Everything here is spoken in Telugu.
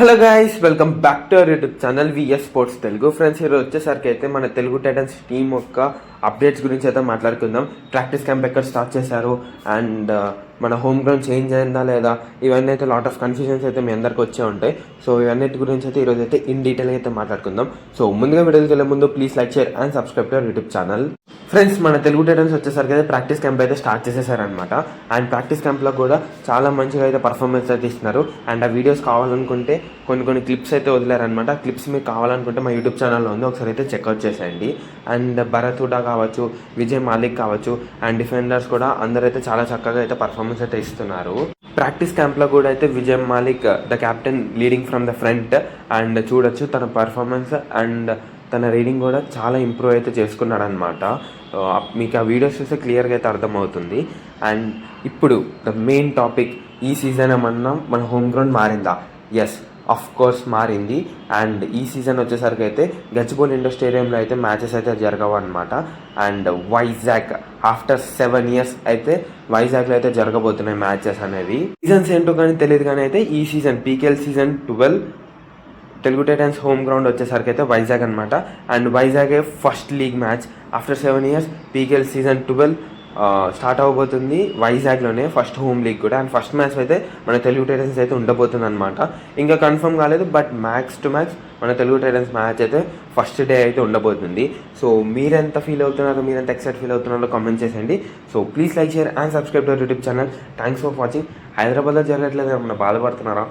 Hello guys, welcome back to our YouTube channel VS sports Telugu. Friends, ఈరోజు వచ్చేసరికి అయితే మన తెలుగు టైటన్స్ టీమ్ యొక్క అప్డేట్స్ గురించి అయితే మాట్లాడుకుందాం. ప్రాక్టీస్ క్యాంప్ ఎక్కడ స్టార్ట్ చేశారు అండ్ మన హోమ్ గ్రౌండ్ చేంజ్ అయిందా లేదా, ఇవన్నీ అయితే లాట్ ఆఫ్ కన్ఫ్యూజన్స్ అయితే మీ అందరికి వచ్చే ఉంటాయి. సో ఇవన్నిటి గురించి అయితే ఈరోజు అయితే ఇన్ డీటెయిల్గా అయితే మాట్లాడుకుందాం. సో ముందుగా వీడియోకి వెళ్ళే ముందు please like, share and subscribe to our YouTube channel. Friends, మన తెలుగు టైటన్స్ వచ్చేసరికి అయితే ప్రాక్టీస్ క్యాంప్ అయితే స్టార్ట్ చేసేసారనమాట. అండ్ ప్రాక్టీస్ క్యాంప్లో కూడా చాలా మంచిగా అయితే పర్ఫార్మెన్స్ అయితే ఇస్తున్నారు. అండ్ ఆ వీడియోస్ కావాలనుకుంటే కొన్ని క్లిప్స్ అయితే వదిలేరనమాట. ఆ క్లిప్స్ మీకు కావాలనుకుంటే మా యూట్యూబ్ ఛానల్లో ఉంది, ఒకసారి అయితే చెక్అవుట్ చేసేయండి. అండ్ భరత్ హుడా కావచ్చు, విజయ్ మాలిక్ కావచ్చు, అండ్ డిఫెండర్స్ కూడా అందరైతే చాలా చక్కగా అయితే పర్ఫార్మెన్స్ అయితే ఇస్తున్నారు. ప్రాక్టీస్ క్యాంప్లో కూడా అయితే Vijay Malik the captain leading from the front. And చూడొచ్చు తన పర్ఫార్మెన్స్ అండ్ తన రీడింగ్ కూడా చాలా ఇంప్రూవ్ అయితే చేసుకున్నాడు అనమాట. మీకు ఆ వీడియోస్ చూస్తే క్లియర్గా అయితే అర్థమవుతుంది. అండ్ ఇప్పుడు ద మెయిన్ టాపిక్, ఈ సీజన్ ఏమన్నా మన హోమ్ గ్రౌండ్ మారిందా? ఎస్, ఆఫ్ కోర్స్ మారింది. అండ్ ఈ సీజన్ వచ్చేసరికి అయితే గచ్చిబౌలి ఇండోర్ స్టేడియంలో అయితే మ్యాచెస్ అయితే జరగవు అనమాట. అండ్ వైజాగ్ ఆఫ్టర్ 7 years అయితే వైజాగ్లో అయితే జరగబోతున్నాయి మ్యాచెస్ అనేవి. సీజన్స్ ఏంటో కానీ తెలియదు, కానీ అయితే ఈ season PKL season 12 Telugu Titans home ground వచ్చేసరికి అయితే వైజాగ్ అనమాట. అండ్ వైజాగే first league match after 7 years. PKL season 12 start అవ్వబోతుంది వైజాగ్లోనే, ఫస్ట్ హోమ్ లీగ్ కూడా. అండ్ ఫస్ట్ మ్యాచ్ అయితే మన తెలుగు టైటన్స్ అయితే ఉండబోతుంది అనమాట. ఇంకా కన్ఫర్మ్ కాలేదు, బట్ మ్యాక్స్ టు మ్యాక్స్ మన తెలుగు టైటన్స్ మ్యాచ్ అయితే ఫస్ట్ డే అయితే ఉండబోతుంది. సో మీరెంత ఫీల్ అవుతున్నారో, మీరెంత ఎక్సైట్ ఫీల్ అవుతున్నారో కామెంట్ చేసేయండి. So please like, share and subscribe to YouTube channel. Thanks for watching. హైదరాబాద్లో జరగట్లేదు, ఏమన్నా బాధపడుతున్నారా?